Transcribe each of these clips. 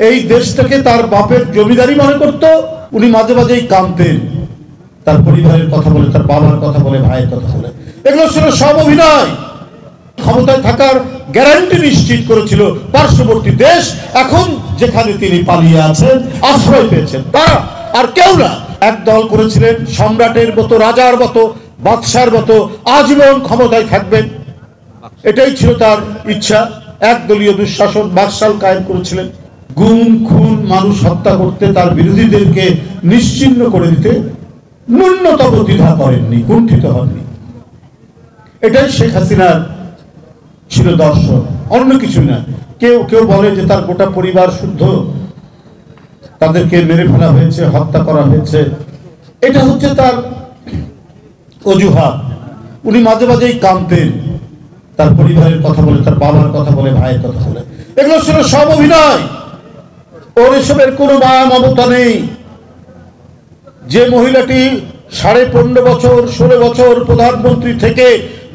এই দেশটাকে তার বাপের জমিদারি মনে করত। উনি মাঝে মাঝেই কাঁদতেন, তার পরিবারের কথা বলে, তার বাবার কথা বলে, ভাইয়ের কথা বলে। এগুলো ছিল সব অভিনয়। ক্ষমতায় থাকার গ্যারান্টি নিশ্চিত করেছিল পার্শ্ববর্তী দেশ। এখন যেখানে তিনি পালিয়ে আছেন, আশ্রয় পেয়েছেন, তারা আর কেউ না। একদল করেছিলেন সম্রাটের মতো, রাজার মতো, বাদশার মতো আজীবন ক্ষমতায় থাকবেন, এটাই ছিল তার ইচ্ছা। একদলীয় দুঃশাসন বাকশাল কায়েম করেছিলেন। গুম খুন, মানুষ হত্যা করতে, তার বিরোধীদেরকে নিশ্চিহ্ন করে দিতে ন্যূনতম দ্বিধা করেননি, কুণ্ঠিত হননি। এটাই শেখ হাসিনার ছিল দর্শন, অন্য কিছু না। কেউ কেউ বলে যে তার গোটা পরিবার শুদ্ধ, তাদেরকে মেরে ফেলা হয়েছে, হত্যা করা হয়েছে, এটা হচ্ছে তার অজুহাত। উনি মাঝে মাঝেই কাঁদতেন, তার পরিবারের কথা বলে, তার বাবার কথা বলে, ভাইয়ের কথা বলে। এগুলো ছিল সব অভিনয়। ওর এসবের কোনো মায়া মমতা নেই। যে মহিলাটি 15.5 বছর 16 বছর প্রধানমন্ত্রী থেকে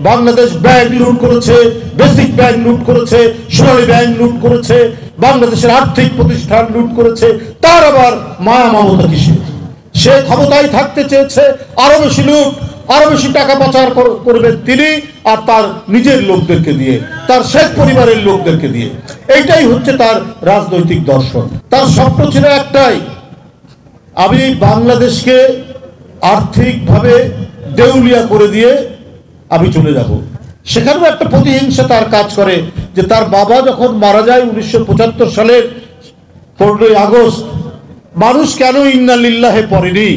বাংলাদেশ ব্যাংক লুট করেছে, বেসিক ব্যাংক লুট করেছে, সোনালী ব্যাংক লুট করেছে, বাংলাদেশের আর্থিক প্রতিষ্ঠান লুট করেছে, তার আবার মায়া মমতা কিসের? সে ক্ষমতায় থাকতে চেয়েছে, আরো বেশি লুট, আরো বেশি টাকা পাচার করবেন তিনি, আর তার নিজের লোকদেরকে দিয়ে, তার শেখ পরিবারের লোকদেরকে দিয়ে। এইটাই হচ্ছে তার রাজনৈতিক দর্শন। তার স্বপ্ন ছিল একটাই, আমি বাংলাদেশকে আর্থিকভাবে দেউলিয়া করে দিয়ে আমি চলে যাব। সেখানেও একটা প্রতিহিংসা তার কাজ করে যে তার বাবা যখন মারা যায় 1975 সালের 15ই আগস্ট, মানুষ কেন ইন্না লিল্লাহে পড়েনি?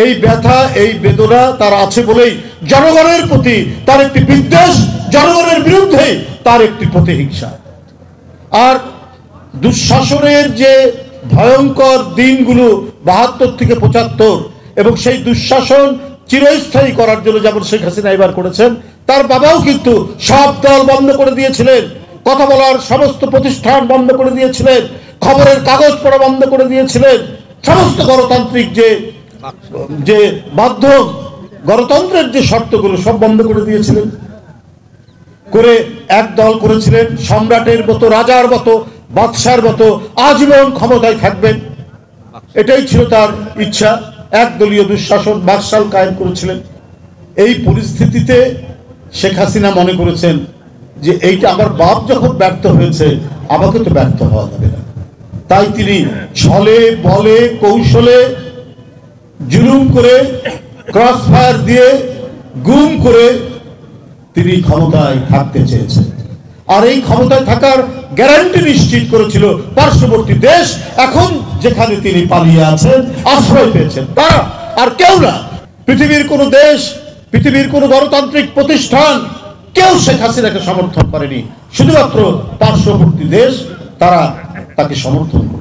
এই ব্যথা, এই বেদনা তার আছে বলেই জনগণের প্রতি তার একটি বিদ্বেষ, জনগণের বিরুদ্ধে তার একটি প্রতিহিংসা। আর দুঃশাসনের যে ভয়ঙ্কর দিনগুলো 72 থেকে 75, এবং সেই দুঃশাসন চিরস্থায়ী করার জন্য যেমন শেখ হাসিনা এবার করেছেন, তার বাবাও কিন্তু সব দল বন্ধ করে দিয়েছিলেন, কথা বলার সমস্ত প্রতিষ্ঠান বন্ধ করে দিয়েছিলেন, খবরের কাগজ পড়া বন্ধ করে দিয়েছিলেন, সমস্ত গণতান্ত্রিক যে মাধ্যম, গণতন্ত্রের যে শর্তগুলো সব বন্ধ করে দিয়েছিলেন। করে এক দল করেছিলেন সম্রাটের মতো, রাজার মতো, বাদশার মতো আজীবন ক্ষমতায় থাকবেন, এটাই ছিল তার ইচ্ছা। একদলীয় দুঃশাসন বাকশাল কায়েম করেছিলেন। এই পরিস্থিতিতে শেখ হাসিনা মনে করেছেন যে এইটা আমার বাপ যখন ব্যর্থ হয়েছে, আমাকে তো ব্যর্থ হওয়া যাবে না। তাই তিনি ছলে বলে কৌশলে জুলুম করে, ক্রস ফায়ার দিয়ে, গুম করে তিনি ক্ষমতায় থাকতে চেয়েছেন। আর এই ক্ষমতায় থাকার গ্যারান্টি নিশ্চিত করেছিল পার্শ্ববর্তী দেশ। এখন যেখানে তিনি পালিয়ে আছেন, আশ্রয় পেয়েছেন, তারা আর কেউ না। পৃথিবীর কোন দেশ, পৃথিবীর কোন গণতান্ত্রিক প্রতিষ্ঠান কেউ শেখ হাসিনাকে সমর্থন করেনি। শুধুমাত্র পার্শ্ববর্তী দেশ তারা তাকে সমর্থন করে।